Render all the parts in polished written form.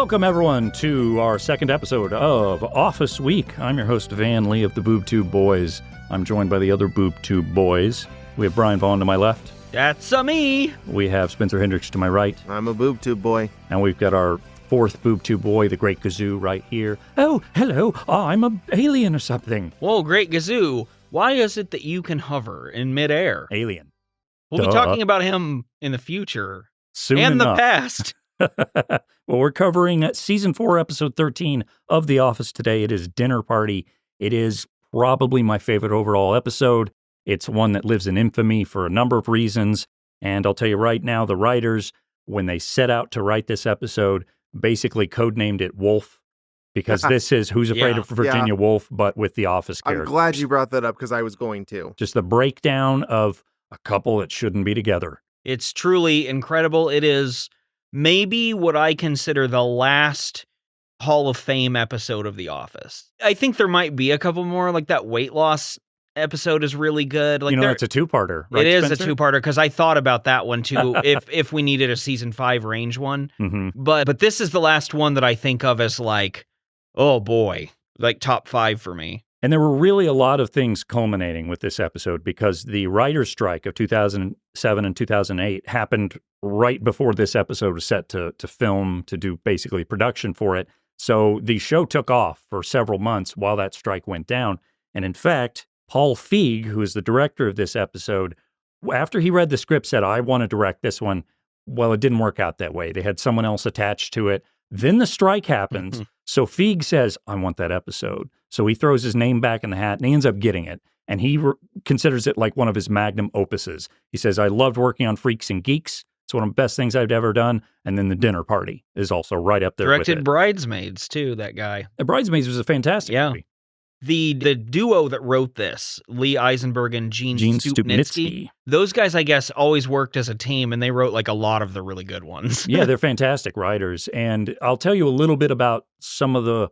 Welcome, everyone, to our second episode of Office Week. I'm your host, Van Lee of the Boob Tube Boys. I'm joined by the other Boob Tube Boys. We have Brian Vaughn to my left. That's me. We have Spencer Hendricks to my right. I'm a Boob Tube Boy. And we've got our fourth Boob Tube Boy, the Great Gazoo, right here. Oh, hello. I'm an alien or something. Whoa, Great Gazoo. Why is it that you can hover in midair? Alien. We'll be talking about him in the future. Soon and enough. The past. Well, we're covering Season 4, Episode 13 of The Office today. It is Dinner Party. It is probably my favorite overall episode. It's one that lives in infamy for a number of reasons. And I'll tell you right now, the writers, when they set out to write this episode, basically codenamed it Wolf, because this is Who's Afraid of Virginia Woolf, but with the Office characters. I'm glad you brought that up because I was going to. Just the breakdown of a couple that shouldn't be together. It's truly incredible. It is maybe what I consider the last Hall of Fame episode of The Office. I think there might be a couple more, like that weight loss episode is really good. Like, it's a two-parter, right, It is Spencer? a two-parter, because I thought about that one too, if we needed a Season 5 range one. Mm-hmm. But this is the last one that I think of as like, oh boy, like top 5 for me. And there were really a lot of things culminating with this episode because the writer's strike of 2007 and 2008 happened right before this episode was set to film, to do basically production for it. So the show took off for several months while that strike went down. And in fact, Paul Feig, who is the director of this episode, after he read the script, said, I want to direct this one. Well, it didn't work out that way. They had someone else attached to it. Then the strike happens. So Feig says, I want that episode. So he throws his name back in the hat and he ends up getting it. And he considers it like one of his magnum opuses. He says, I loved working on Freaks and Geeks. It's one of the best things I've ever done. And then The Dinner Party is also right up there Directed with it. Bridesmaids, too, that guy. Bridesmaids was a fantastic movie. The duo that wrote this, Lee Eisenberg and Gene Stupnitsky, those guys, I guess, always worked as a team, and they wrote like a lot of the really good ones. Yeah, they're fantastic writers. And I'll tell you a little bit about some of the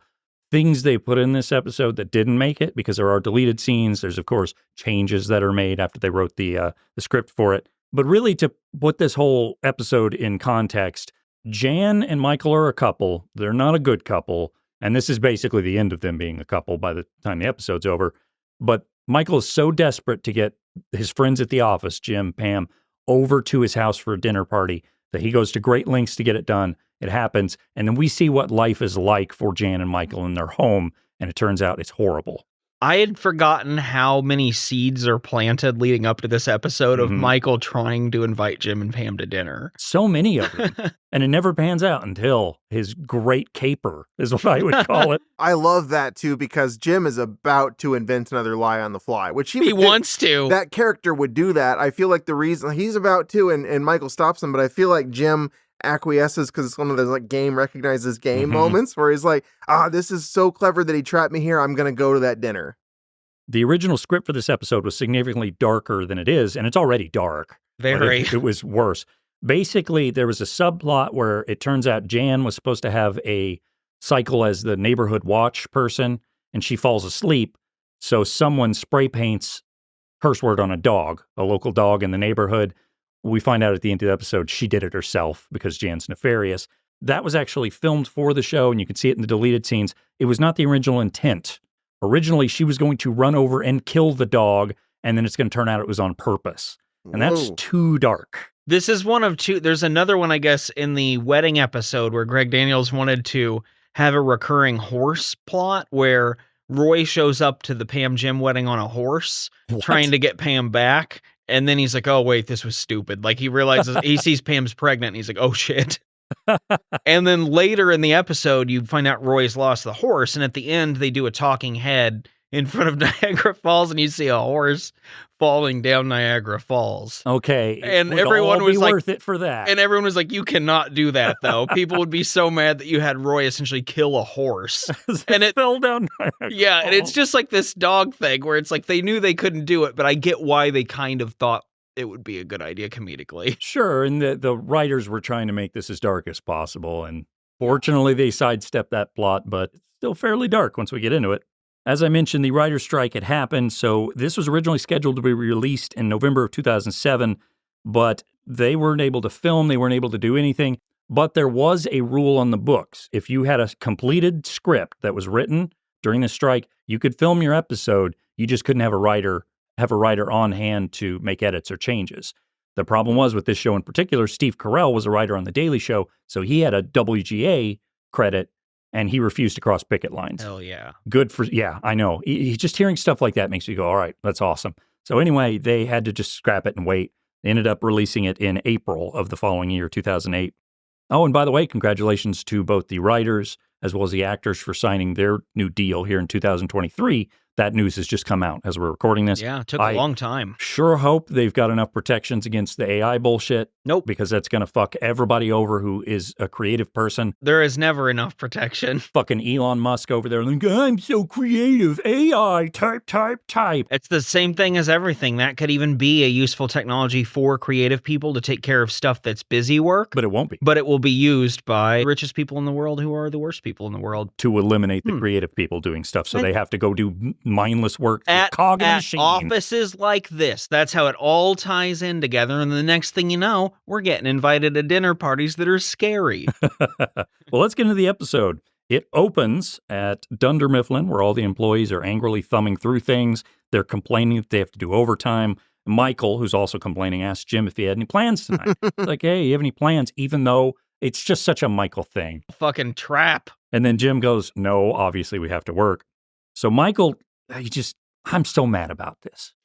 things they put in this episode that didn't make it, because there are deleted scenes. There's, of course, changes that are made after they wrote the script for it. But really, to put this whole episode in context, Jan and Michael are a couple. They're not a good couple. And this is basically the end of them being a couple by the time the episode's over. But Michael is so desperate to get his friends at the office, Jim, Pam, over to his house for a dinner party that he goes to great lengths to get it done. It happens. And then we see what life is like for Jan and Michael in their home. And it turns out it's horrible. I had forgotten how many seeds are planted leading up to this episode of Michael trying to invite Jim and Pam to dinner. So many of them. And it never pans out until his great caper is what I would call it. I love that, too, because Jim is about to invent another lie on the fly, which he wants to. That character would do that. I feel like the reason he's about to, and Michael stops him, but I feel like Jim acquiesces because it's one of those like game recognizes game moments where he's like, this is so clever that he trapped me here. I'm going to go to that dinner. The original script for this episode was significantly darker than it is, and it's already dark. Very. It was worse. Basically, there was a subplot where it turns out Jan was supposed to have a cycle as the neighborhood watch person, and she falls asleep. So someone spray paints curse word on a dog, a local dog in the neighborhood. We find out at the end of the episode she did it herself because Jan's nefarious. That was actually filmed for the show, and you can see it in the deleted scenes. It was not the original intent. Originally, she was going to run over and kill the dog, and then it's going to turn out it was on purpose. And that's too dark. This is one of two. There's another one, I guess, in the wedding episode where Greg Daniels wanted to have a recurring horse plot where Roy shows up to the Pam Jim wedding on a horse, trying to get Pam back. And then he's like, oh, wait, this was stupid. Like, he realizes, he sees Pam's pregnant, and he's like, oh, shit. And then later in the episode, you find out Roy's lost the horse. And at the end, they do a talking head in front of Niagara Falls, and you see a horse falling down Niagara Falls. Okay. And everyone was like, worth it for that. And everyone was like, you cannot do that, though. People would be so mad that you had Roy essentially kill a horse. And it fell down Niagara Yeah, Falls. and it's just like this dog thing where it's like they knew they couldn't do it, but I get why they kind of thought it would be a good idea comedically. Sure, and the writers were trying to make this as dark as possible, and fortunately they sidestepped that plot, but it's still fairly dark once we get into it. As I mentioned, the writer's strike had happened, so this was originally scheduled to be released in November of 2007, but they weren't able to film, they weren't able to do anything. But there was a rule on the books. If you had a completed script that was written during the strike, you could film your episode. You just couldn't have a writer on hand to make edits or changes. The problem was with this show in particular, Steve Carell was a writer on The Daily Show, so he had a WGA credit, and he refused to cross picket lines. Hell yeah. Good for, yeah, I know. Just hearing stuff like that makes me go, all right, that's awesome. So anyway, they had to just scrap it and wait. They ended up releasing it in April of the following year, 2008. Oh, and by the way, congratulations to both the writers as well as the actors for signing their new deal here in 2023. That news has just come out as we're recording this. Yeah, it took a long time. Sure hope they've got enough protections against the AI bullshit. Nope. Because that's going to fuck everybody over who is a creative person. There is never enough protection. Fucking Elon Musk over there like, I'm so creative. AI, type. It's the same thing as everything. That could even be a useful technology for creative people to take care of stuff that's busy work. But it won't be. But it will be used by the richest people in the world who are the worst people in the world. To eliminate the creative people doing stuff. So they have to go do mindless work. At machine. Offices like this. That's how it all ties in together. And the next thing you know, we're getting invited to dinner parties that are scary. Well, let's get into the episode. It opens at Dunder Mifflin, where all the employees are angrily thumbing through things. They're complaining that they have to do overtime. Michael, who's also complaining, asks Jim if he had any plans tonight. It's like, hey, you have any plans? Even though it's just such a Michael thing. Fucking trap. And then Jim goes, no, obviously we have to work. So Michael, I'm so mad about this.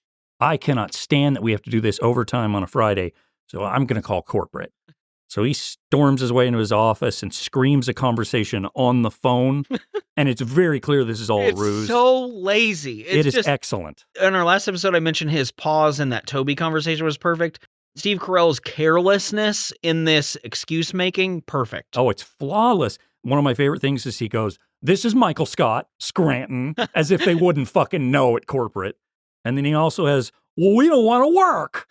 I cannot stand that we have to do this overtime on a Friday, so I'm going to call corporate. So he storms his way into his office and screams a conversation on the phone. And it's very clear this is all a ruse. It's so lazy. It is excellent. In our last episode, I mentioned his pause in that Toby conversation was perfect. Steve Carell's carelessness in this excuse making, perfect. Oh, it's flawless. One of my favorite things is he goes, this is Michael Scott, Scranton, as if they wouldn't fucking know at corporate. And then he also has, well, we don't want to work.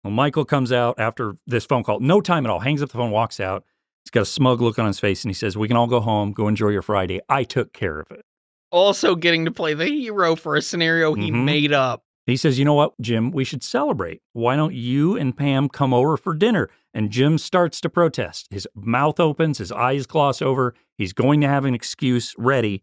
Well, Michael comes out after this phone call, no time at all, hangs up the phone, walks out. He's got a smug look on his face, and he says, we can all go home, go enjoy your Friday. I took care of it. Also getting to play the hero for a scenario he made up. He says, you know what, Jim, we should celebrate. Why don't you and Pam come over for dinner? And Jim starts to protest. His mouth opens, his eyes gloss over. He's going to have an excuse ready.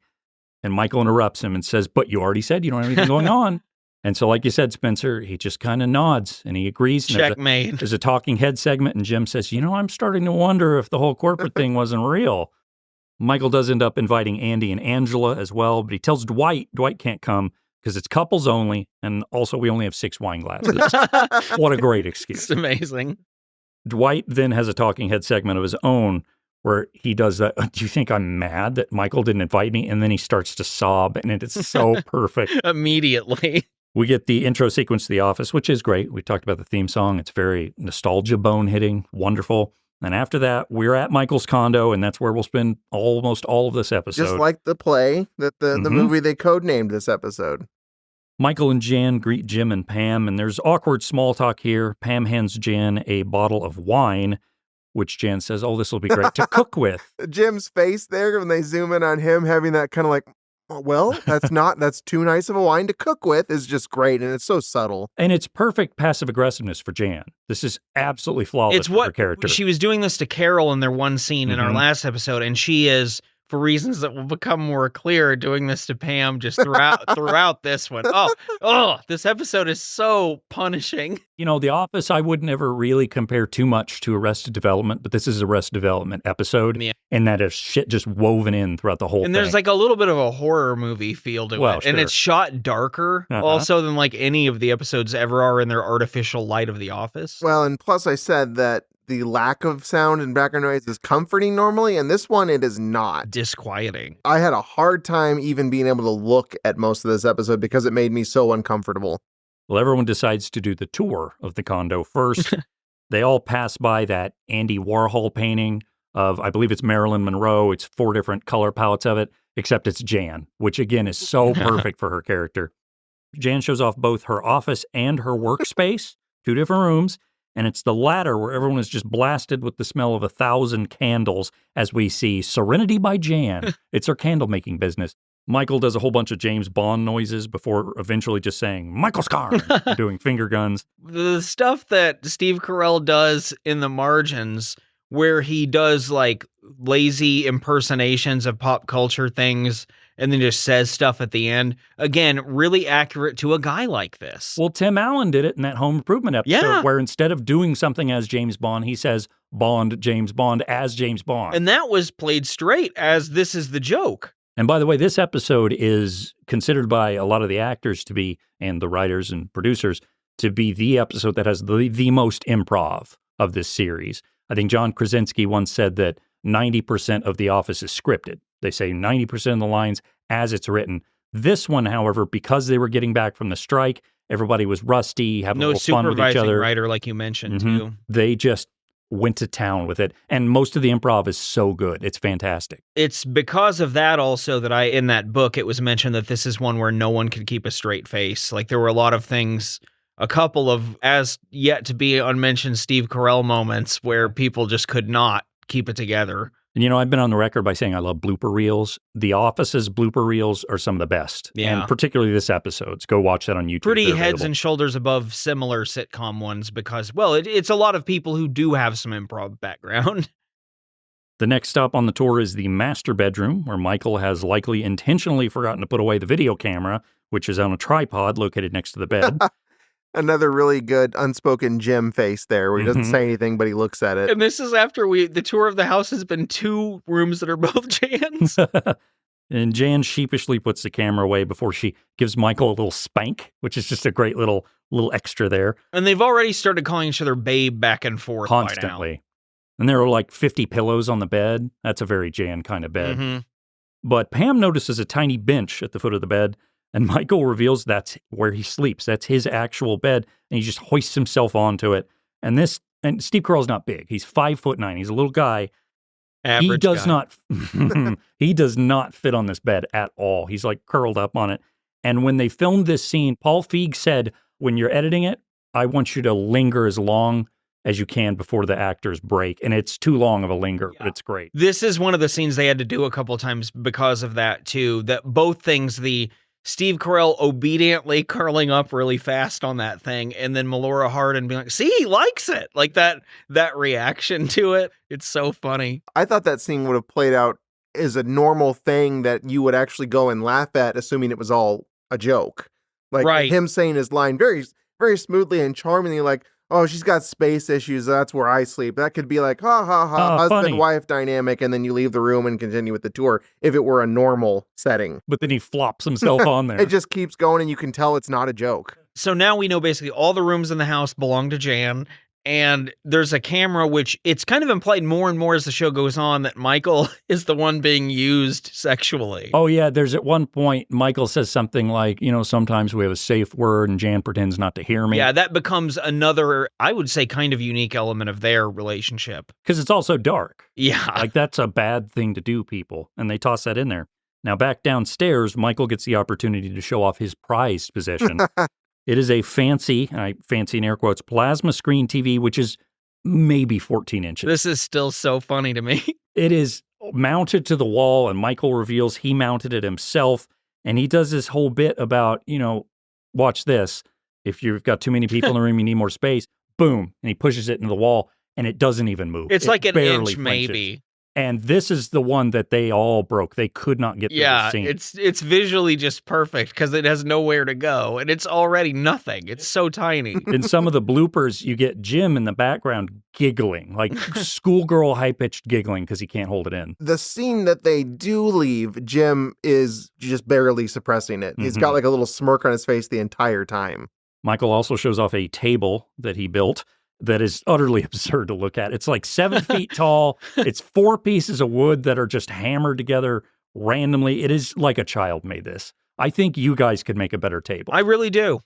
And Michael interrupts him and says, but you already said you don't have anything going on. And so, like you said, Spencer, he just kind of nods and he agrees. Checkmate. There's a talking head segment, and Jim says, you know, I'm starting to wonder if the whole corporate thing wasn't real. Michael does end up inviting Andy and Angela as well, but he tells Dwight can't come because it's couples only, and also we only have 6 wine glasses. What a great excuse. It's amazing. Dwight then has a talking head segment of his own where he does that. Do you think I'm mad that Michael didn't invite me? And then he starts to sob, and it's so perfect. Immediately. We get the intro sequence to The Office, which is great. We talked about the theme song. It's very nostalgia bone hitting, wonderful. And after that, we're at Michael's condo, and that's where we'll spend almost all of this episode. Just like the play, that the movie they codenamed this episode. Michael and Jan greet Jim and Pam, and there's awkward small talk here. Pam hands Jan a bottle of wine, which Jan says, oh, this will be great to cook with. Jim's face there when they zoom in on him having that kind of like, well, that's too nice of a wine to cook with is just great. And it's so subtle. And it's perfect passive aggressiveness for Jan. This is absolutely flawless for her character. She was doing this to Carol in their one scene in our last episode, and she is, for reasons that will become more clear, doing this to Pam just throughout this one. Oh, this episode is so punishing. You know, The Office, I would never really compare too much to Arrested Development, but this is Arrested Development episode, and that is shit just woven in throughout the whole thing. And there's like a little bit of a horror movie feel to it, and it's shot darker also than like any of the episodes ever are in their artificial light of The Office. Well, and plus I said that the lack of sound and background noise is comforting normally, and this one, it is not. Disquieting. I had a hard time even being able to look at most of this episode because it made me so uncomfortable. Well, everyone decides to do the tour of the condo first. They all pass by that Andy Warhol painting of, I believe it's Marilyn Monroe. It's 4 different color palettes of it, except it's Jan, which again is so perfect for her character. Jan shows off both her office and her workspace, 2 different rooms. And it's the latter where everyone is just blasted with the smell of 1,000 candles as we see Serenity by Jan. It's her candle making business. Michael does a whole bunch of James Bond noises before eventually just saying, Michael Scarn, doing finger guns. The stuff that Steve Carell does in the margins where he does like lazy impersonations of pop culture things and then just says stuff at the end. Again, really accurate to a guy like this. Well, Tim Allen did it in that Home Improvement episode Yeah. where instead of doing something as James Bond, he says Bond, James Bond as James Bond. And that was played straight as this is the joke. And by the way, this episode is considered by a lot of the actors to be, and the writers and producers, to be the episode that has the most improv of this series. I think John Krasinski once said that 90% of The Office is scripted. They say 90% of the lines as it's written. This one, however, because they were getting back from the strike, everybody was rusty, having a No little fun with each supervising other. writer like you mentioned too. They just went to town with it. And most of the improv is so good. It's fantastic. It's because of that also that in that book, it was mentioned that this is one where no one could keep a straight face. Like there were a lot of things, a couple of as yet to be unmentioned Steve Carell moments where people just could not keep it together. And, you know, I've been on the record by saying I love blooper reels. The Office's blooper reels are some of the best. Yeah. And particularly this episode. Go watch that on YouTube. Pretty They're heads available. and shoulders above similar sitcom ones because, well, it's a lot of people who do have some improv background. The next stop on the tour is the master bedroom, where Michael has likely intentionally forgotten to put away the video camera, which is on a tripod located next to the bed. Another really good unspoken Jim face there where he doesn't say anything, but he looks at it. And this is after the tour of the house has been 2 rooms that are both Jan's. And Jan sheepishly puts the camera away before she gives Michael a little spank, which is just a great little extra there. And they've already started calling each other babe back and forth Constantly. And there are like 50 pillows on the bed. That's a very Jan kind of bed. Mm-hmm. But Pam notices a tiny bench at the foot of the bed, and Michael reveals that's where he sleeps. That's his actual bed, and he just hoists himself onto it. And Steve Carell's not big. He's 5'9". He's a little guy. Average he does guy. not he does not fit on this bed at all. He's like curled up on it. And when they filmed this scene, Paul Feig said, when you're editing it, I want you to linger as long as you can before the actors break. And it's too long of a linger, but it's great. This is one of the scenes they had to do a couple times because of that too. That both things, the Steve Carell obediently curling up really fast on that thing, and then Melora Hardin being like, see, he likes it. Like that reaction to it. It's so funny. I thought that scene would have played out as a normal thing that you would actually go and laugh at, assuming it was all a joke. Like Right. him saying his line very, very smoothly and charmingly, like, oh, she's got space issues. That's where I sleep. That could be like, ha, ha, ha, husband-wife dynamic, and then you leave the room and continue with the tour if it were a normal setting. But then he flops himself on there. It just keeps going, and you can tell it's not a joke. So now we know basically all the rooms in the house belong to Jan, and there's a camera, which it's kind of implied more and more as the show goes on that Michael is the one being used sexually. Oh, yeah. There's at one point, Michael says something like, you know, sometimes we have a safe word and Jan pretends not to hear me. Yeah, that becomes another, I would say, kind of unique element of their relationship. Because it's also dark. Yeah. Like, that's a bad thing to do, people. And they toss that in there. Now, back downstairs, Michael gets the opportunity to show off his prized possession. It is a fancy in air quotes, plasma screen TV, which is maybe 14 inches. This is still so funny to me. It is mounted to the wall, and Michael reveals he mounted it himself. And he does this whole bit about, you know, watch this. If you've got too many people in the room, you need more space. Boom. And he pushes it into the wall, and it doesn't even move. It's It like an barely inch, flinches. maybe. And this is the one that they all broke. They could not get through the scene. It's visually just perfect because it has nowhere to go, and it's already nothing. It's so tiny. In some of the bloopers, you get Jim in the background giggling, like schoolgirl high-pitched giggling because he can't hold it in. The scene that they do leave, Jim is just barely suppressing it. He's got like a little smirk on his face the entire time. Michael also shows off a table that he built that is utterly absurd to look at. It's like 7 feet tall. It's 4 pieces of wood that are just hammered together randomly. It is like a child made this. I think you guys could make a better table. I really do.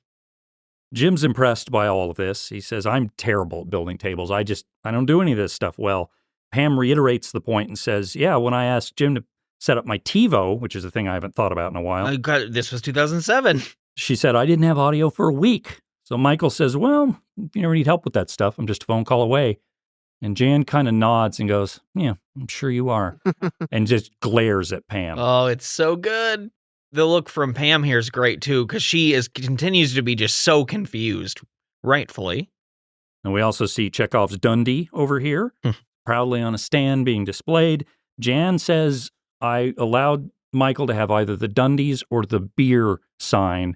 Jim's impressed by all of this. He says, I'm terrible at building tables. I don't do any of this stuff well. Pam reiterates the point and says, yeah, when I asked Jim to set up my TiVo, which is a thing I haven't thought about in a while. This was 2007. She said, I didn't have audio for a week. So Michael says, well, you never need help with that stuff. I'm just a phone call away. And Jan kind of nods and goes, yeah, I'm sure you are. And just glares at Pam. Oh, it's so good. The look from Pam here is great, too, because she continues to be just so confused, rightfully. And we also see Chekhov's Dundee over here. proudly on a stand being displayed. Jan says, I allowed Michael to have either the Dundies or the beer sign.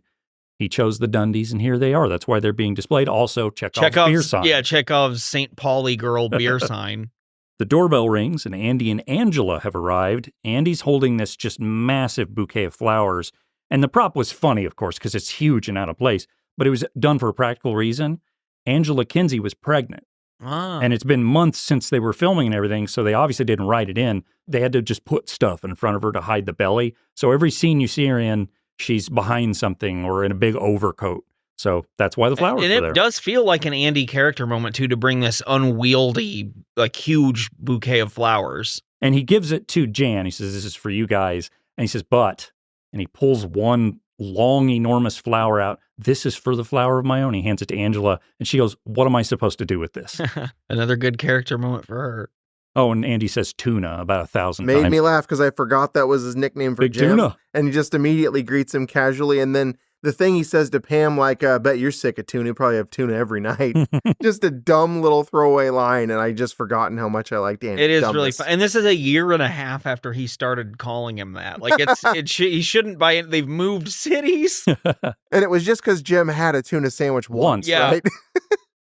He chose the Dundies, and here they are. That's why they're being displayed. Also, Chekhov's beer sign. Yeah, Chekhov's St. Pauli girl beer sign. The doorbell rings, and Andy and Angela have arrived. Andy's holding this just massive bouquet of flowers. And the prop was funny, of course, because it's huge and out of place. But it was done for a practical reason. Angela Kinsey was pregnant. Ah. And it's been months since they were filming and everything, so they obviously didn't write it in. They had to just put stuff in front of her to hide the belly. So every scene you see her in, she's behind something or in a big overcoat. So that's why the flowers and are it there. does feel like an Andy character moment, too, to bring this unwieldy, like, huge bouquet of flowers. And he gives it to Jan. He says, this is for you guys. And he says, but, and he pulls one long, enormous flower out. This is for the flower of my own. He hands it to Angela, and she goes, what am I supposed to do with this? Another good character moment for her. Oh, and Andy says tuna about 1,000 Made times. me laugh because I forgot that was his nickname for Big Jim. tuna. And he just immediately greets him casually. And then the thing he says to Pam, like, bet you're sick of tuna. You probably have tuna every night. Just a dumb little throwaway line. And I just forgotten how much I liked Andy. It is really fun. And this is a year and a half after he started calling him that. Like, he shouldn't buy it. They've moved cities. And it was just because Jim had a tuna sandwich once, Yeah. right?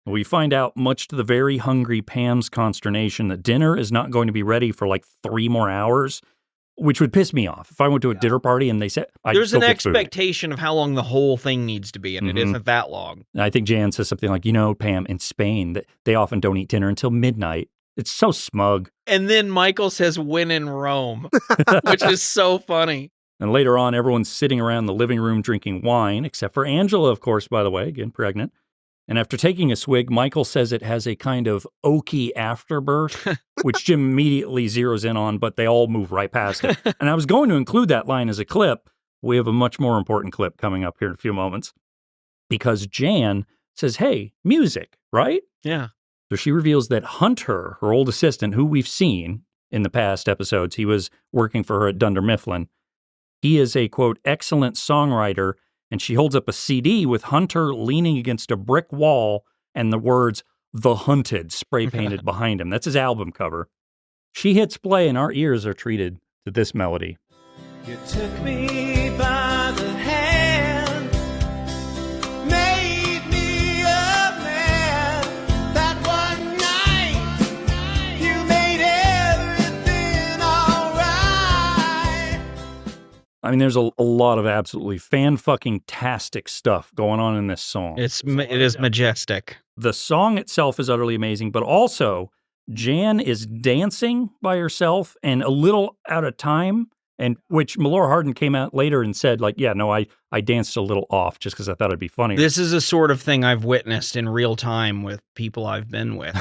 We find out, much to the very hungry Pam's consternation, that dinner is not going to be ready for like 3 more hours, which would piss me off. If I went to a dinner party and they said, there's an food. expectation of how long the whole thing needs to be, and it isn't that long. I think Jan says something like, Pam, in Spain, they often don't eat dinner until midnight. It's so smug. And then Michael says, when in Rome, which is so funny. And later on, everyone's sitting around the living room drinking wine, except for Angela, of course, by the way, again, pregnant. And after taking a swig, Michael says it has a kind of oaky afterbirth, which Jim immediately zeroes in on, but they all move right past it. And I was going to include that line as a clip. We have a much more important clip coming up here in a few moments, because Jan says, hey, music, right? Yeah. So she reveals that Hunter, her old assistant, who we've seen in the past episodes, he was working for her at Dunder Mifflin. He is a, quote, excellent songwriter. And she holds up a CD with Hunter leaning against a brick wall and the words, The Hunted, spray painted behind him. That's his album cover. She hits play and our ears are treated to this melody. You took me by the hand, made me a man. That one night, you made everything all right. I mean, there's a lot of absolutely fan-fucking-tastic stuff going on in this song. It is majestic. The song itself is utterly amazing, but also Jan is dancing by herself and a little out of time, and which Melora Hardin came out later and said, like, yeah, no, I danced a little off just because I thought it'd be funny. This is a sort of thing I've witnessed in real time with people I've been with.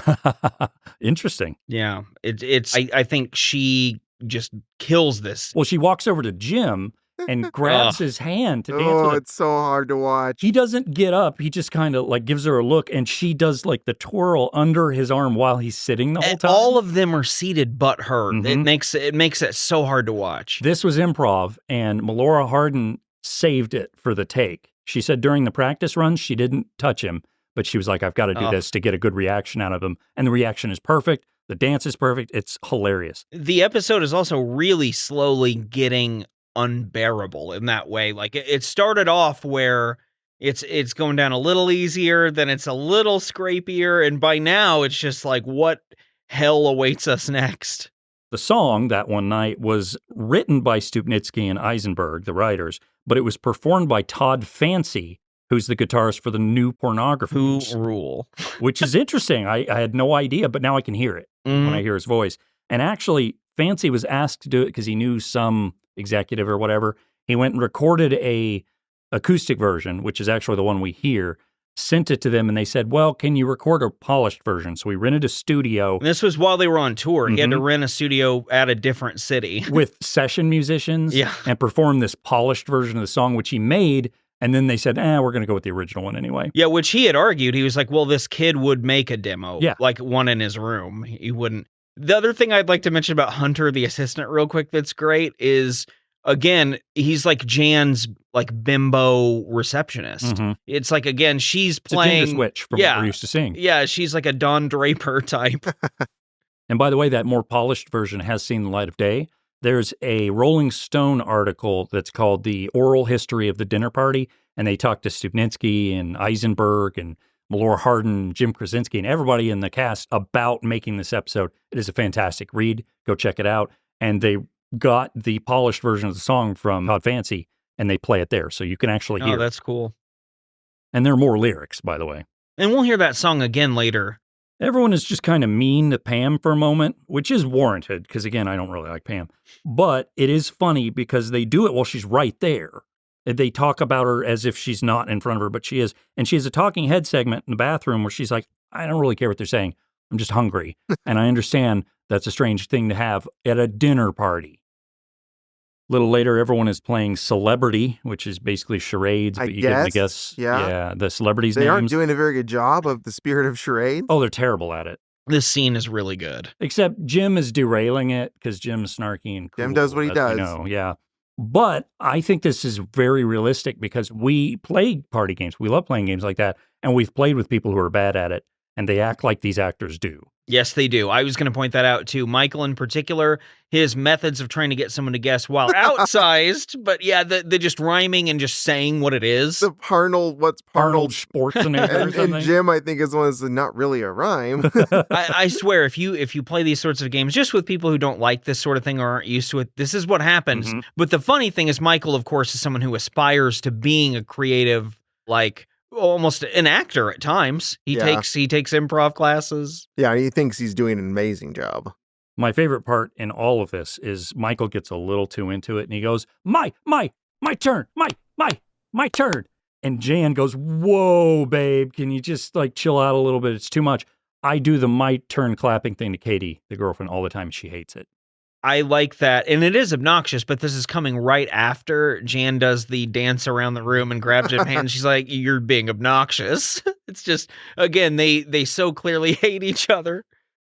Interesting. Yeah. I think she just kills this. Well, she walks over to Jim and grabs his hand to dance with him. It's so hard to watch. He doesn't get up. He just kind of like gives her a look, and she does like the twirl under his arm while he's sitting the whole time. All of them are seated but her. Mhm. It makes it so hard to watch. This was improv, and Melora Hardin saved it for the take. She said during the practice runs, she didn't touch him, but she was like, I've got to do this to get a good reaction out of him. And the reaction is perfect. The dance is perfect. It's hilarious. The episode is also really slowly getting unbearable in that way. Like it started off where it's going down a little easier, then it's a little scrapier, and by now it's just like, what hell awaits us next? The song, That One Night, was written by Stupnitsky and Eisenberg, the writers, but it was performed by Todd Fancy, who's the guitarist for the new Pornography. Who rule? Which is interesting. I had no idea, but now I can hear it when I hear his voice. And actually, Fancy was asked to do it because he knew some executive or whatever. He went and recorded a acoustic version, which is actually the one we hear, sent it to them, and they said, well, can you record a polished version? So we rented a studio. And this was while they were on tour. He had to rent a studio at a different city. With session musicians and perform this polished version of the song, which he made. And then they said, we're going to go with the original one anyway. Yeah, which he had argued. He was like, well, this kid would make a demo. Yeah. Like one in his room. He wouldn't. The other thing I'd like to mention about Hunter, the assistant, real quick that's great is, again, he's like Jan's like bimbo receptionist. It's like, again, she's playing. It's a gender switch from what we're used to seeing. Yeah, she's like a Don Draper type. And by the way, that more polished version has seen the light of day. There's a Rolling Stone article that's called The Oral History of the Dinner Party, and they talk to Stupnitsky and Eisenberg and Malora Hardin, Jim Krasinski, and everybody in the cast about making this episode. It is a fantastic read. Go check it out. And they got the polished version of the song from Hot Fancy, and they play it there, so you can actually hear Oh, that's cool. And there are more lyrics, by the way. And we'll hear that song again later. Everyone is just kind of mean to Pam for a moment, which is warranted, because again, I don't really like Pam. But it is funny because they do it while she's right there. They talk about her as if she's not in front of her, but she is. And she has a talking head segment in the bathroom where she's like, I don't really care what they're saying. I'm just hungry. And I understand that's a strange thing to have at a dinner party. A little later, everyone is playing Celebrity, which is basically charades, but you give them a guess. Yeah, the celebrities' They names. aren't doing a very good job of the spirit of charades. Oh, they're terrible at it. This scene is really good. Except Jim is derailing it because Jim's snarky and cool. Jim does what he does. Yeah. But I think this is very realistic because we play party games. We love playing games like that. And we've played with people who are bad at it. And they act like these actors do. Yes, they do. I was going to point that out too. Michael in particular, his methods of trying to get someone to guess while outsized, but yeah, the just rhyming and just saying what it is. The Arnold Schwarzenegger. and Jim, I think, is one that's not really a rhyme. I swear, if you play these sorts of games just with people who don't like this sort of thing or aren't used to it, this is what happens. Mm-hmm. But the funny thing is, Michael, of course, is someone who aspires to being a creative, like almost an actor at times. He takes improv classes. Yeah, he thinks he's doing an amazing job. My favorite part in all of this is Michael gets a little too into it and he goes, my turn, my turn. And Jan goes, whoa, babe, can you just like chill out a little bit? It's too much. I do the my turn clapping thing to Katie, the girlfriend, all the time. She hates it. I like that. And it is obnoxious, but this is coming right after Jan does the dance around the room and grabs Jim's hand. And she's like, you're being obnoxious. It's just, again, they so clearly hate each other.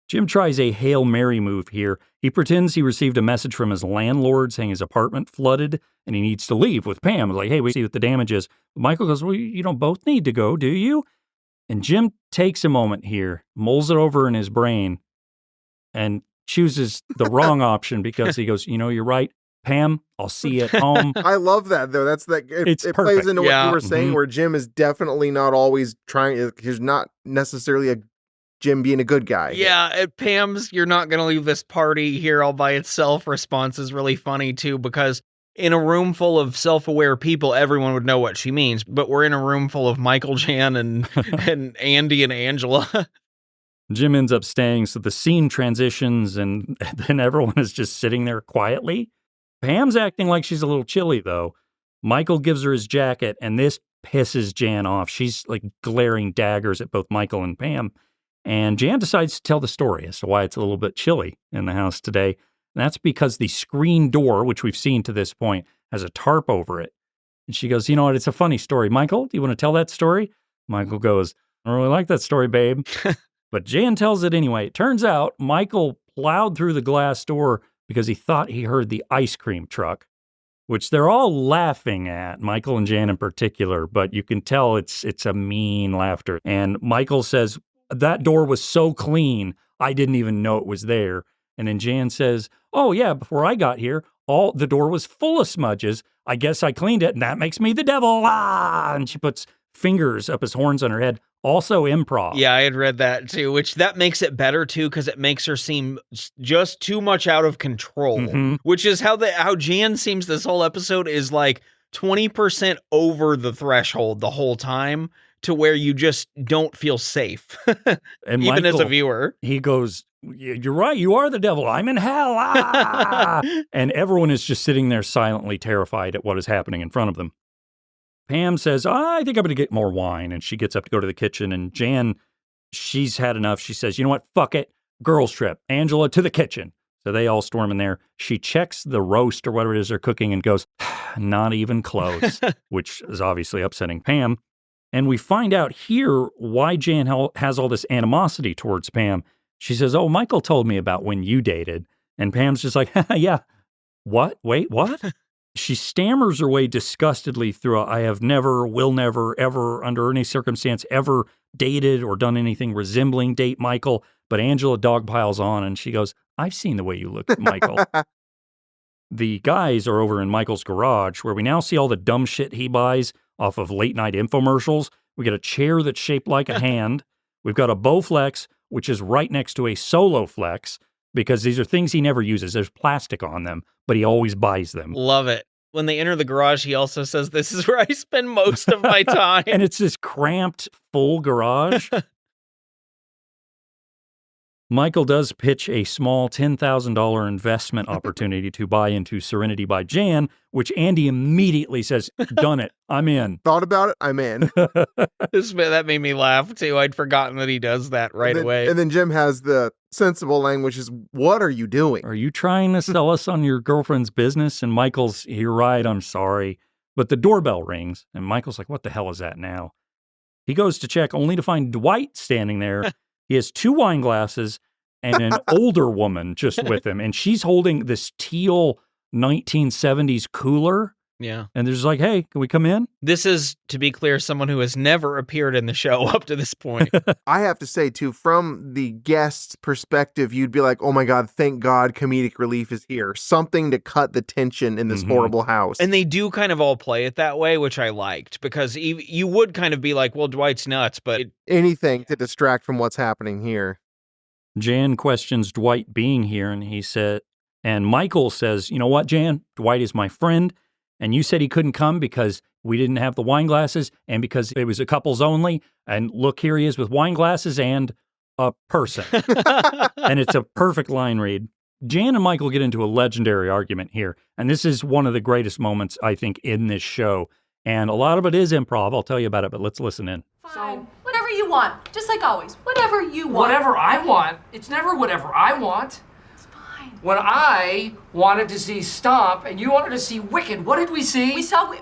Jim tries a Hail Mary move here. He pretends he received a message from his landlord saying his apartment flooded and he needs to leave with Pam. Like, hey, we see what the damage is. Michael goes, well, you don't both need to go, do you? And Jim takes a moment here, mulls it over in his brain, and chooses the wrong option because he goes, you're right, Pam, I'll see you at home. I love that, though. That's that. It plays into what you were saying, where Jim is definitely not always trying. He's not necessarily a Jim being a good guy. Yeah, at Pam's, you're not going to leave this party here all by itself response is really funny, too, because in a room full of self-aware people, everyone would know what she means. But we're in a room full of Michael, Jan, and Andy and Angela. Jim ends up staying, so the scene transitions, and then everyone is just sitting there quietly. Pam's acting like she's a little chilly, though. Michael gives her his jacket, and this pisses Jan off. She's like glaring daggers at both Michael and Pam. And Jan decides to tell the story as to why it's a little bit chilly in the house today. And that's because the screen door, which we've seen to this point, has a tarp over it. And she goes, you know what, it's a funny story. Michael, do you want to tell that story? Michael goes, I don't really like that story, babe. But Jan tells it anyway. It turns out Michael plowed through the glass door because he thought he heard the ice cream truck, which they're all laughing at, Michael and Jan in particular, but you can tell it's a mean laughter. And Michael says, that door was so clean, I didn't even know it was there. And then Jan says, oh yeah, before I got here, the door was full of smudges. I guess I cleaned it, and that makes me the devil. Ah! And she puts fingers up his horns on her head. Also improv. Yeah, I had read that too, which that makes it better too, because it makes her seem just too much out of control, which is how Jan seems this whole episode is like 20% over the threshold the whole time to where you just don't feel safe, and even Michael, as a viewer. He goes, you're right, you are the devil. I'm in hell. Ah! And everyone is just sitting there silently terrified at what is happening in front of them. Pam says, I think I'm going to get more wine. And she gets up to go to the kitchen. And Jan, she's had enough. She says, you know what? Fuck it. Girls trip. Angela to the kitchen. So they all storm in there. She checks the roast or whatever it is they're cooking and goes, not even close, which is obviously upsetting Pam. And we find out here why Jan has all this animosity towards Pam. She says, oh, Michael told me about when you dated. And Pam's just like, yeah. What? Wait, what? She stammers her way disgustedly through I have never, will never, ever, under any circumstance, ever dated or done anything resembling date Michael. But Angela dog piles on and she goes, I've seen the way you look, Michael. The guys are over in Michael's garage where we now see all the dumb shit he buys off of late night infomercials. We get a chair that's shaped like a hand. We've got a Bowflex, which is right next to a Solo Flex, because these are things he never uses. There's plastic on them, but he always buys them. Love it. When they enter the garage, he also says, this is where I spend most of my time. And it's this cramped, full garage. Michael does pitch a small $10,000 investment opportunity to buy into Serenity by Jan, which Andy immediately says, done it, I'm in. Thought about it, I'm in. That made me laugh, too. I'd forgotten that he does that right away. And then Jim has the sensible language is, what are you doing? Are you trying to sell us on your girlfriend's business? And Michael's, you're right, I'm sorry. But the doorbell rings, and Michael's like, what the hell is that now? He goes to check only to find Dwight standing there. He has 2 wine glasses and an older woman just with him. And she's holding this teal 1970s cooler. Yeah. And they're just like, hey, can we come in? This is, to be clear, someone who has never appeared in the show up to this point. I have to say, too, from the guest perspective, you'd be like, oh my God, thank God comedic relief is here. Something to cut the tension in this horrible house. And they do kind of all play it that way, which I liked, because you would kind of be like, well, Dwight's nuts, but... anything to distract from what's happening here. Jan questions Dwight being here, and Michael says, you know what, Jan? Dwight is my friend. And you said he couldn't come because we didn't have the wine glasses and because it was a couples only. And look, here he is with wine glasses and a person. And it's a perfect line read. Jan and Michael get into a legendary argument here. And this is one of the greatest moments, I think, in this show. And a lot of it is improv. I'll tell you about it, but let's listen in. Fine. Whatever you want. Just like always. Whatever you want. Whatever I want. It's never whatever I want. When I wanted to see Stomp and you wanted to see Wicked, what did we see? We saw...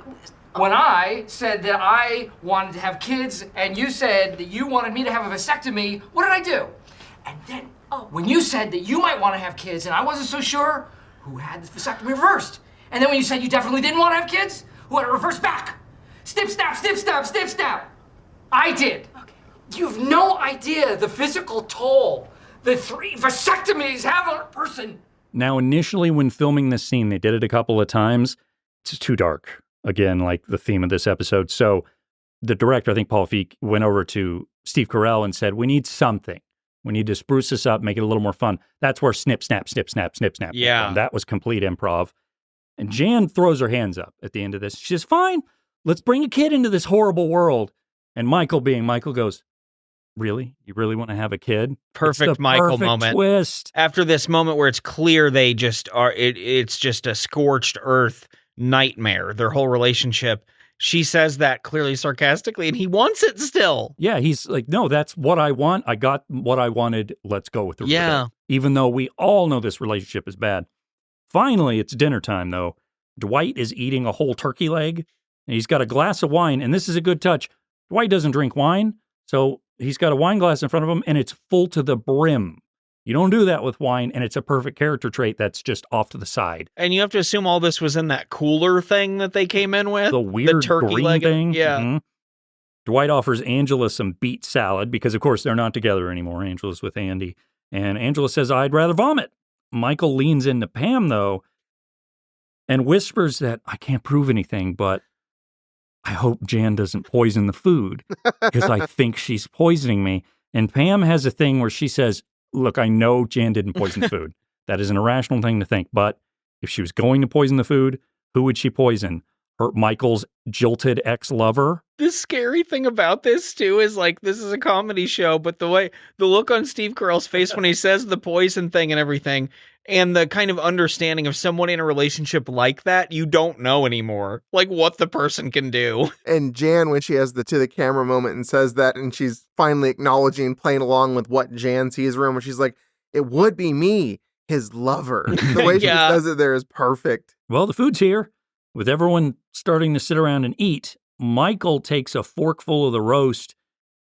When I said that I wanted to have kids and you said that you wanted me to have a vasectomy, what did I do? And then when you said that you might want to have kids and I wasn't so sure, who had the vasectomy reversed? And then when you said you definitely didn't want to have kids, who had it reversed back? Snip, snap, snip, snap, snip, snap. I did. Okay. You've no idea the physical toll the 3 vasectomies have on a person. Now, initially, when filming this scene, they did it a couple of times. It's too dark. Again, like the theme of this episode. So the director, I think Paul Feig, went over to Steve Carell and said, we need something. We need to spruce this up, make it a little more fun. That's where snip, snap, snip, snap, snip, snap. Yeah. That was complete improv. And Jan throws her hands up at the end of this. She says, fine, let's bring a kid into this horrible world. And Michael, being Michael, goes, really? You really want to have a kid? Perfect Michael perfect moment. Twist. After this moment where it's clear they just are, it's just a scorched earth nightmare, their whole relationship. She says that clearly sarcastically, and he wants it still. Yeah, he's like, no, that's what I want. I got what I wanted. Let's go with the result. Even though we all know this relationship is bad. Finally, it's dinner time, though. Dwight is eating a whole turkey leg, and he's got a glass of wine, and this is a good touch. Dwight doesn't drink wine, so he's got a wine glass in front of him, and it's full to the brim. You don't do that with wine, and it's a perfect character trait that's just off to the side. And you have to assume all this was in that cooler thing that they came in with? The weird turkey green leg thing. Yeah. Mm-hmm. Dwight offers Angela some beet salad because, of course, they're not together anymore. Angela's with Andy. And Angela says, I'd rather vomit. Michael leans into Pam, though, and whispers that I can't prove anything, but I hope Jan doesn't poison the food because I think she's poisoning me. And Pam has a thing where she says, look, I know Jan didn't poison the food. That is an irrational thing to think. But if she was going to poison the food, who would she poison? Michael's jilted ex-lover? The scary thing about this, too, is like, this is a comedy show, but the look on Steve Carell's face when he says the poison thing and everything, and the kind of understanding of someone in a relationship like that, you don't know anymore, like what the person can do. And Jan, when she has the to the camera moment and says that, and she's finally acknowledging, playing along with what Jan sees her in, where she's like, it would be me, his lover. The way she says it there is perfect. Well, the food's here. With everyone starting to sit around and eat, Michael takes a forkful of the roast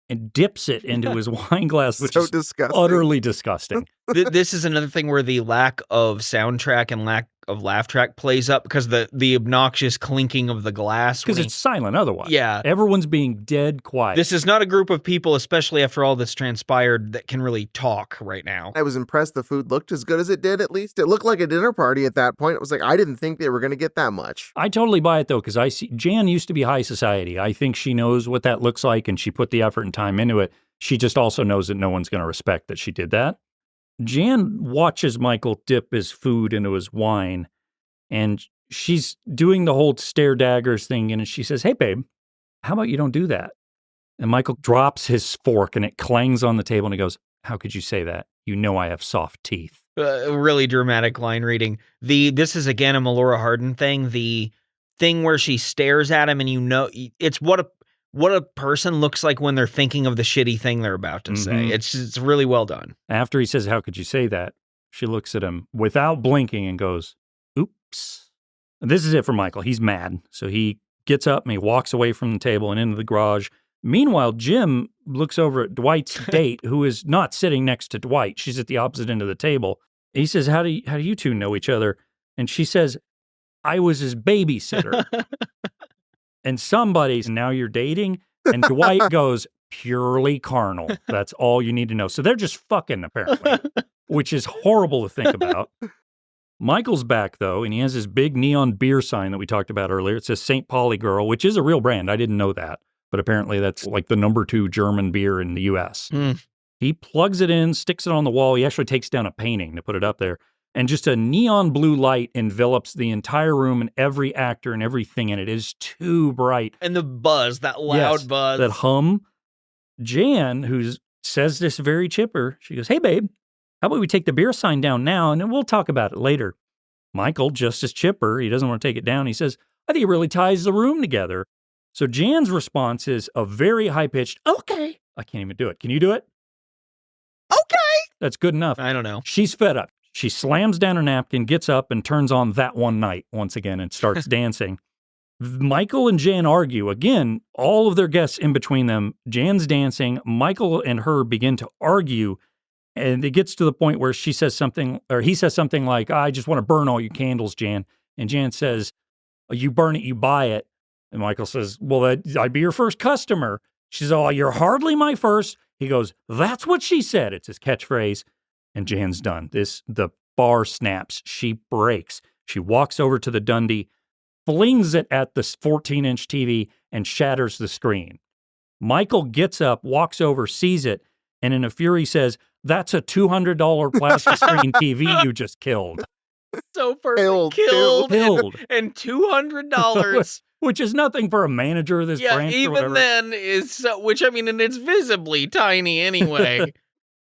and dips it into his wine glass, which is disgusting. Utterly disgusting. This is another thing where the lack of soundtrack and lack of laugh track plays up because the obnoxious clinking of the glass. Because it's silent otherwise. Yeah. Everyone's being dead quiet. This is not a group of people, especially after all this transpired, that can really talk right now. I was impressed the food looked as good as it did, at least. It looked like a dinner party at that point. It was like, I didn't think they were going to get that much. I totally buy it, though, because I see Jan used to be high society. I think she knows what that looks like, and she put the effort and time into it. She just also knows that no one's going to respect that she did that. Jan watches Michael dip his food into his wine, and she's doing the whole stare daggers thing, and she says, hey, babe, how about you don't do that? And Michael drops his fork, and it clangs on the table, and he goes, how could you say that? You know I have soft teeth. Really dramatic line reading. This is, again, a Melora Hardin thing. The thing where she stares at him, and you know, it's what a person looks like when they're thinking of the shitty thing they're about to say. It's really well done. After he says, how could you say that? She looks at him without blinking and goes, oops. And this is it for Michael. He's mad. So he gets up and he walks away from the table and into the garage. Meanwhile, Jim looks over at Dwight's date, who is not sitting next to Dwight. She's at the opposite end of the table. He says, how do you two know each other? And she says, I was his babysitter. And somebody's, now you're dating? And Dwight goes, purely carnal. That's all you need to know. So they're just fucking, apparently, which is horrible to think about. Michael's back, though, and he has this big neon beer sign that we talked about earlier. It says St. Pauli Girl, which is a real brand. I didn't know that. But apparently that's like the #2 German beer in the U.S. He plugs it in, sticks it on the wall. He actually takes down a painting to put it up there. And just a neon blue light envelops the entire room and every actor and everything in it. It is too bright. And the buzz, that loud buzz. That hum. Jan, who says this very chipper, she goes, hey, babe, how about we take the beer sign down now and then we'll talk about it later. Michael, just as chipper, he doesn't want to take it down. He says, I think it really ties the room together. So Jan's response is a very high-pitched, okay. I can't even do it. Can you do it? Okay. That's good enough. I don't know. She's fed up. She slams down a napkin, gets up, and turns on That One Night once again and starts dancing. Michael and Jan argue. Again, all of their guests in between them. Jan's dancing. Michael and her begin to argue. And it gets to the point where she says something, or he says something like, I just want to burn all your candles, Jan. And Jan says, you burn it, you buy it. And Michael says, well, I'd be your first customer. She says, oh, you're hardly my first. He goes, that's what she said. It's his catchphrase. And Jan's done. The bar snaps. She breaks. She walks over to the Dundee, flings it at the 14-inch TV, and shatters the screen. Michael gets up, walks over, sees it, and in a fury says, that's a $200 plastic screen TV you just killed. So perfect. Killed. And $200. Which is nothing for a manager of this branch or whatever. Even then, and it's visibly tiny anyway.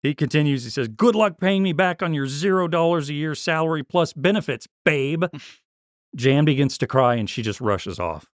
He continues, he says, good luck paying me back on your $0 a year salary plus benefits, babe. Jan begins to cry and she just rushes off.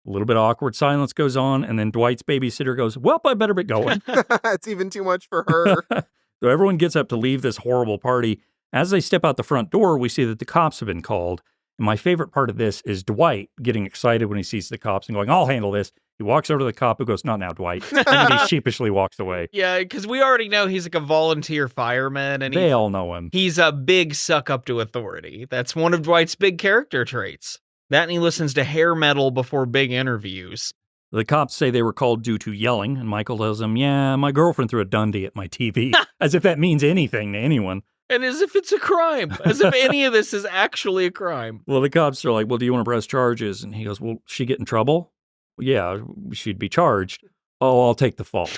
A little bit of awkward silence goes on, and then Dwight's babysitter goes, well, I better be going. It's even too much for her. So everyone gets up to leave this horrible party. As they step out the front door, we see that the cops have been called. And my favorite part of this is Dwight getting excited when he sees the cops and going, I'll handle this. He walks over to the cop who goes, not now, Dwight. And he sheepishly walks away. Yeah, because we already know he's like a volunteer fireman. And they all know him. He's a big suck up to authority. That's one of Dwight's big character traits. That and he listens to hair metal before big interviews. The cops say they were called due to yelling, and Michael tells them, yeah, my girlfriend threw a Dundee at my TV, as if that means anything to anyone. And as if it's a crime, as if any of this is actually a crime. Well, the cops are like, well, do you want to press charges? And he goes, well, she get in trouble? Well, yeah, she'd be charged. Oh, I'll take the fall.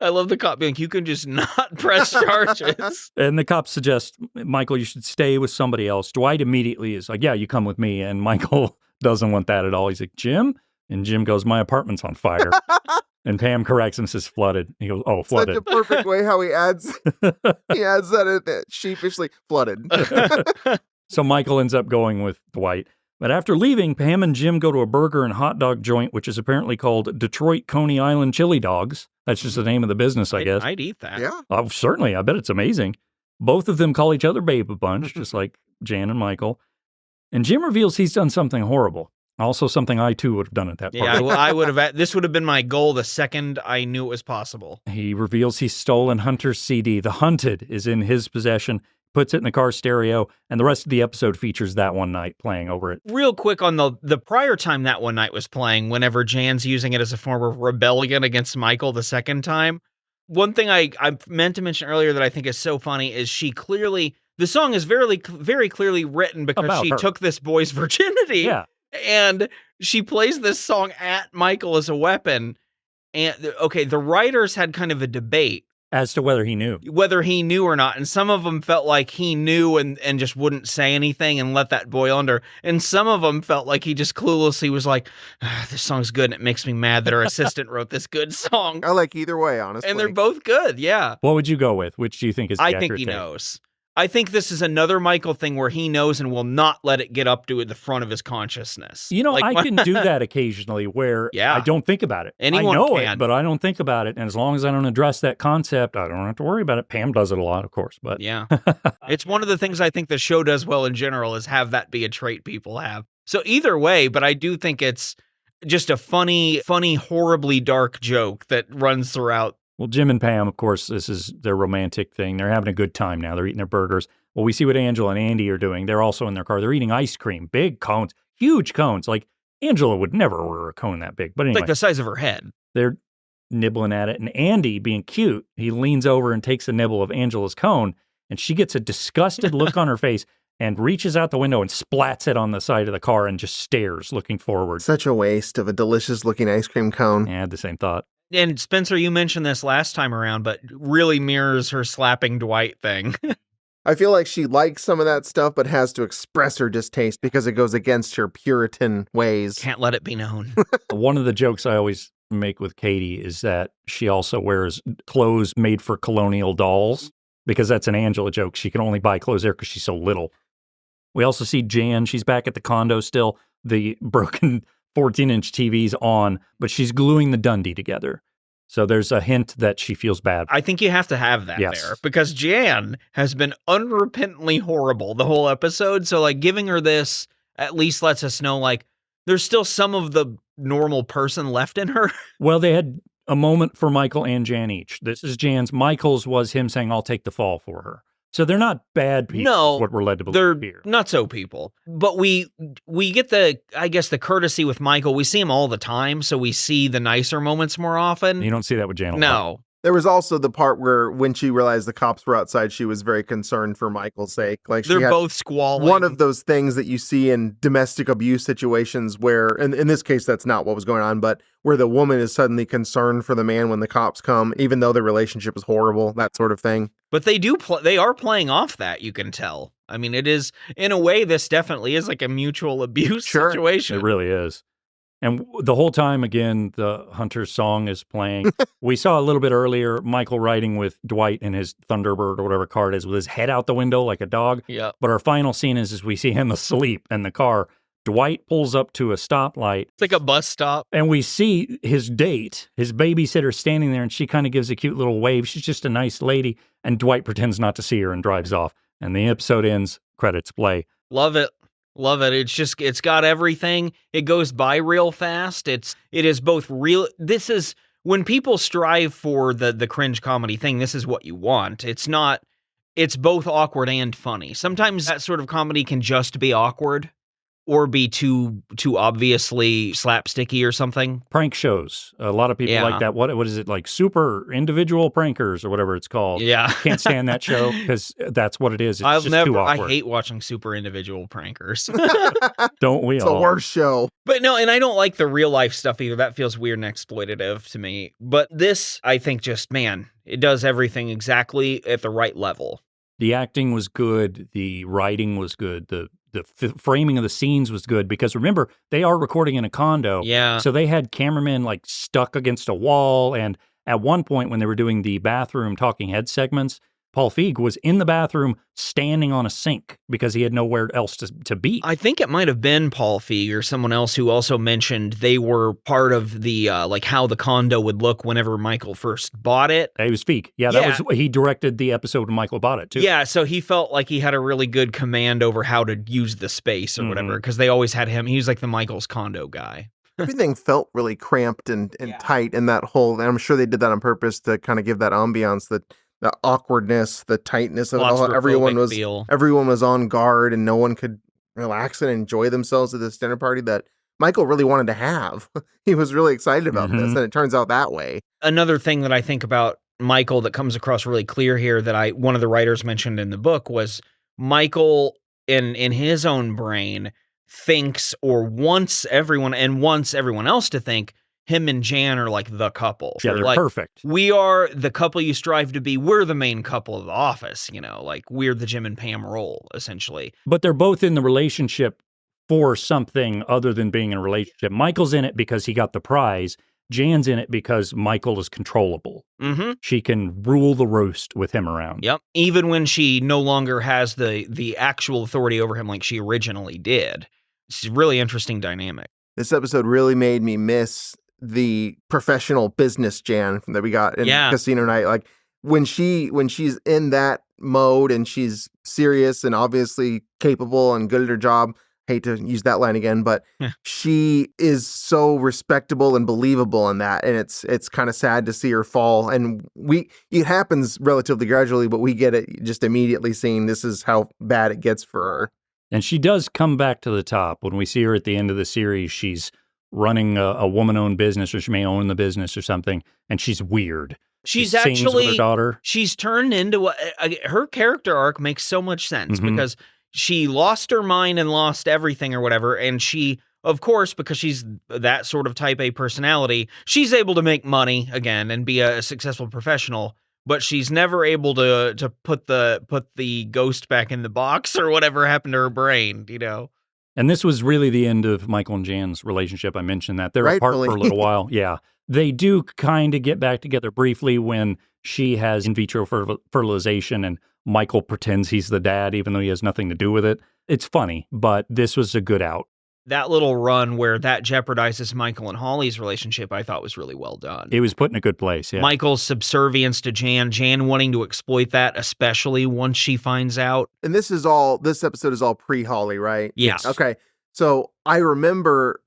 I love the cop being like, you can just not press charges. And the cops suggest, Michael, you should stay with somebody else. Dwight immediately is like, yeah, you come with me. And Michael doesn't want that at all. He's like, Jim? And Jim goes, my apartment's on fire. And Pam corrects him, says flooded. He goes, oh, flooded. Such a perfect way how he adds that in there, sheepishly, flooded. So Michael ends up going with Dwight. But after leaving, Pam and Jim go to a burger and hot dog joint, which is apparently called Detroit Coney Island Chili Dogs. That's just the name of the business, I guess. I'd eat that. Yeah. Oh, certainly. I bet it's amazing. Both of them call each other babe a bunch, just like Jan and Michael. And Jim reveals he's done something horrible. Also something I, too, would have done at that party. Yeah, I would have. This would have been my goal the second I knew it was possible. He reveals he's stolen Hunter's CD. The Hunted is in his possession. puts it in the car stereo, and the rest of the episode features That One Night playing over it. Real quick on the prior time That One Night was playing, whenever Jan's using it as a form of rebellion against Michael the second time, one thing I meant to mention earlier that I think is so funny is the song is very, very clearly written because About she her. took this boy's virginity. Yeah. And she plays this song at Michael as a weapon. And okay, the writers had kind of a debate As to whether he knew. or not. And some of them felt like he knew and just wouldn't say anything and let that boil under. And some of them felt like he just cluelessly was like, this song's good and it makes me mad that our assistant wrote this good song. I like either way, honestly. And they're both good, yeah. What would you go with? Which do you think is the I think accurate he take? knows. I think this is another Michael thing where he knows and will not let it get up to the front of his consciousness. You know, Like, I can do that occasionally where Yeah. I don't think about it. Anyone I know can. it, but I don't think about it. And as long as I don't address that concept, I don't have to worry about it. Pam does it a lot, of course. But Yeah. It's one of the things I think the show does well in general is have that be a trait people have. So either way, but I do think it's just a funny, horribly dark joke that runs throughout. Well, Jim and Pam, of course, this is their romantic thing. They're having a good time now. They're eating their burgers. Well, we see what Angela and Andy are doing. They're also in their car. They're eating ice cream, big cones, huge cones. Like Angela would never order a cone that big. But anyway, Like the size of her head. they're nibbling at it. And Andy, being cute, he leans over and takes a nibble of Angela's cone. And she gets a disgusted look on her face and reaches out the window and splats it on the side of the car and just stares, looking forward. Such a waste of a delicious looking ice cream cone. I had the same thought. And Spencer, you mentioned this last time around, but really mirrors her slapping Dwight thing. I feel like she likes some of that stuff, but has to express her distaste because it goes against her Puritan ways. Can't let it be known. One of the jokes I always make with Katie is that she also wears clothes made for colonial dolls because that's an Angela joke. She can only buy clothes there because she's so little. We also see Jan. She's back at the condo still. The broken 14-inch TV's on, but she's gluing the Dundee together. So there's a hint that she feels bad. I think you have to have that Yes. there because Jan has been unrepentantly horrible the whole episode. So like giving her this at least lets us know like there's still some of the normal person left in her. Well, they had a moment for Michael and Jan each. This is Jan's. Michael's was him saying, I'll take the fall for her. So they're not bad people, No, is what we're led to They're believe here. not so people. But we get the courtesy with Michael. We see him all the time, so we see the nicer moments more often. You don't see that with Jan a lot. No. There was also the part where when she realized the cops were outside, she was very concerned for Michael's sake. Like she They're had both squalling. one of those things that you see in domestic abuse situations where, and in this case, that's not what was going on, but where the woman is suddenly concerned for the man when the cops come, even though their relationship is horrible, that sort of thing. But they are playing off that, you can tell. I mean, it is, in a way, this definitely is like a mutual abuse Sure. situation. It really is. And the whole time, again, the Hunter's song is playing. We saw a little bit earlier Michael riding with Dwight in his Thunderbird or whatever car it is with his head out the window like a dog. Yep. But our final scene is we see him asleep in the car. Dwight pulls up to a stoplight. It's like a bus stop. And we see his date, his babysitter, standing there, and she kind of gives a cute little wave. She's just a nice lady. And Dwight pretends not to see her and drives off. And the episode ends, credits play. Love it. Love it. It's got everything. It goes by real fast. It is both real. This is when people strive for the cringe comedy thing, this is what you want. It's both awkward and funny. Sometimes that sort of comedy can just be awkward or be too obviously slapsticky or something. Prank shows. A lot of people Yeah. like that. What is it, like super individual prankers or whatever it's called? Yeah. Can't stand that show because that's what it is. It's I just too awkward. hate watching super individual prankers. Don't we It's all? the worst show. But no, and I don't like the real life stuff either. That feels weird and exploitative to me. But this, I think just, man, it does everything exactly at the right level. The acting was good. The writing was good. The framing of the scenes was good because remember, they are recording in a condo. Yeah. So they had cameramen like stuck against a wall. And at one point when they were doing the bathroom talking head segments, Paul Feig was in the bathroom standing on a sink because he had nowhere else to be. I think it might have been Paul Feig or someone else who also mentioned they were part of the, like how the condo would look whenever Michael first bought it. It was Feig. Yeah, that was, he directed the episode when Michael bought it too. Yeah, so he felt like he had a really good command over how to use the space or whatever, because they always had him. He was like the Michael's condo guy. Everything felt really cramped and tight in that whole, and I'm sure they did that on purpose to kind of give that ambiance that the awkwardness, the tightness of it all. Claustrophobic Everyone was on guard and no one could relax and enjoy themselves at this dinner party that Michael really wanted to have. He was really excited about this, and it turns out that way. Another thing that I think about Michael that comes across really clear here that one of the writers mentioned in the book was Michael in his own brain thinks or wants everyone else to think him and Jan are like the couple. Yeah, they're like, perfect. We are the couple you strive to be. We're the main couple of The Office, like we're the Jim and Pam role, essentially. But they're both in the relationship for something other than being in a relationship. Michael's in it because he got the prize. Jan's in it because Michael is controllable. Mm-hmm. She can rule the roost with him around. Yep. Even when she no longer has the actual authority over him like she originally did. It's a really interesting dynamic. This episode really made me miss the professional business Jan that we got in Casino Night. Like when she's in that mode and she's serious and obviously capable and good at her job. Hate to use that line again, but she is so respectable and believable in that. And it's kind of sad to see her fall. And it happens relatively gradually, but we get it just immediately seeing this is how bad it gets for her. And she does come back to the top. When we see her at the end of the series, she's running a woman-owned business, or she may own the business or something, and she's weird. She's she sings actually with her daughter. She's turned into her character arc makes so much sense because she lost her mind and lost everything or whatever, and she, of course, because she's that sort of type A personality, she's able to make money again and be a successful professional. But she's never able to put the ghost back in the box or whatever happened to her brain, And this was really the end of Michael and Jan's relationship. I mentioned that. They're apart for a little while. Yeah. They do kind of get back together briefly when she has in vitro fertilization and Michael pretends he's the dad, even though he has nothing to do with it. It's funny, but this was a good out. That little run where that jeopardizes Michael and Holly's relationship, I thought was really well done. It was put in a good place, yeah. Michael's subservience to Jan wanting to exploit that, especially once she finds out. And this episode is all pre-Holly, right? Yes. Okay. So I remember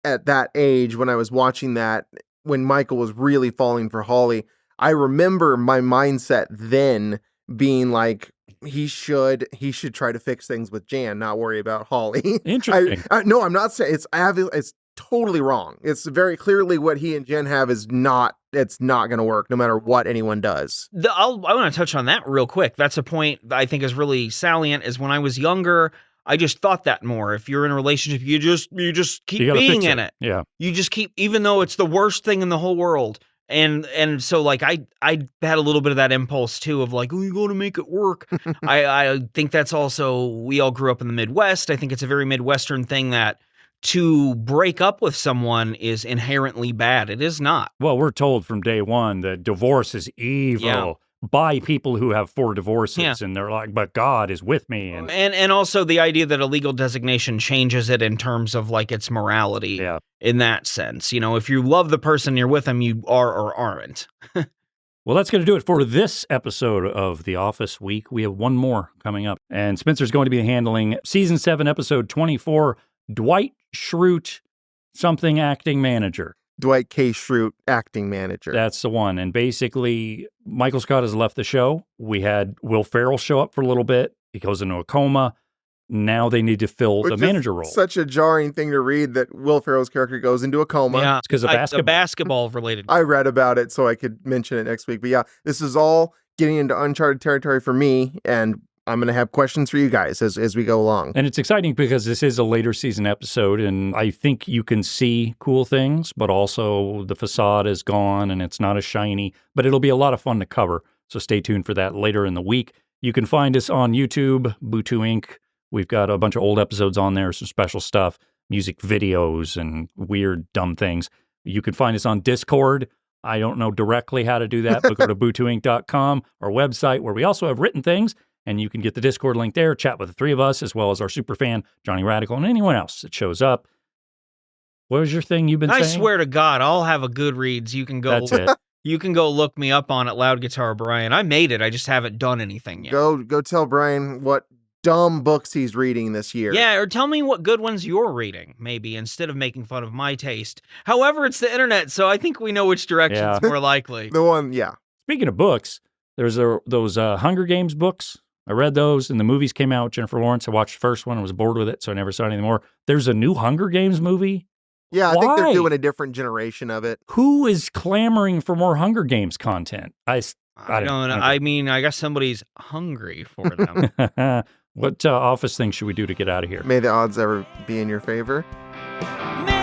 at that age when I was watching that, when Michael was really falling for Holly, I remember my mindset then being like, he should try to fix things with Jan, not worry about Holly. Interesting. No, I'm not saying it's totally wrong. It's very clearly what he and Jen have it's not going to work no matter what anyone does. I want to touch on that real quick. That's a point that I think is really salient is when I was younger, I just thought that more. If you're in a relationship, you just keep being in it. Yeah. You just keep, even though it's the worst thing in the whole world. And so like I had a little bit of that impulse too of like, oh, you got to make it work. I think that's also, we all grew up in the Midwest. I think it's a very Midwestern thing that to break up with someone is inherently bad. It is not. Well, we're told from day one that divorce is evil by people who have 4 divorces, and they're like, but God is with me. And also the idea that a legal designation changes it in terms of like its morality in that sense. If you love the person you're with them, you are or aren't. Well, that's going to do it for this episode of The Office Week. We have one more coming up, and Spencer's going to be handling Season 7, Episode 24, Dwight Schrute, something acting manager. Dwight K. Schrute, acting manager. That's the one. And basically, Michael Scott has left the show. We had Will Ferrell show up for a little bit. He goes into a coma. Now they need to fill the manager role. Such a jarring thing to read that Will Ferrell's character goes into a coma. Yeah, it's because of basketball. Basketball related. I read about it so I could mention it next week. But yeah, this is all getting into uncharted territory for me, and I'm going to have questions for you guys as we go along. And it's exciting because this is a later season episode, and I think you can see cool things, but also the facade is gone and it's not as shiny, but it'll be a lot of fun to cover. So stay tuned for that later in the week. You can find us on YouTube, Bootu Inc. We've got a bunch of old episodes on there, some special stuff, music videos and weird, dumb things. You can find us on Discord. I don't know directly how to do that, but go to bootuinc.com, our website, where we also have written things. And you can get the Discord link there, chat with the 3 of us, as well as our super fan, Johnny Radical, and anyone else that shows up. What was your thing you've been saying? I swear to God, I'll have a Goodreads. You can go. That's it. You can go look me up on it, Loud Guitar Brian. I made it. I just haven't done anything yet. Go tell Brian what dumb books he's reading this year. Yeah, or tell me what good ones you're reading, maybe, instead of making fun of my taste. However, it's the internet, so I think we know which direction's more likely. The one, yeah. Speaking of books, There's those Hunger Games books. I read those, and the movies came out. Jennifer Lawrence, I watched the first one. I was bored with it, so I never saw it anymore. There's a new Hunger Games movie. Yeah, I think Why? they're doing a different generation of it. Who is clamoring for more Hunger Games content? I I don't know. I mean, I guess somebody's hungry for them. What office thing should we do to get out of here? May the odds ever be in your favor. May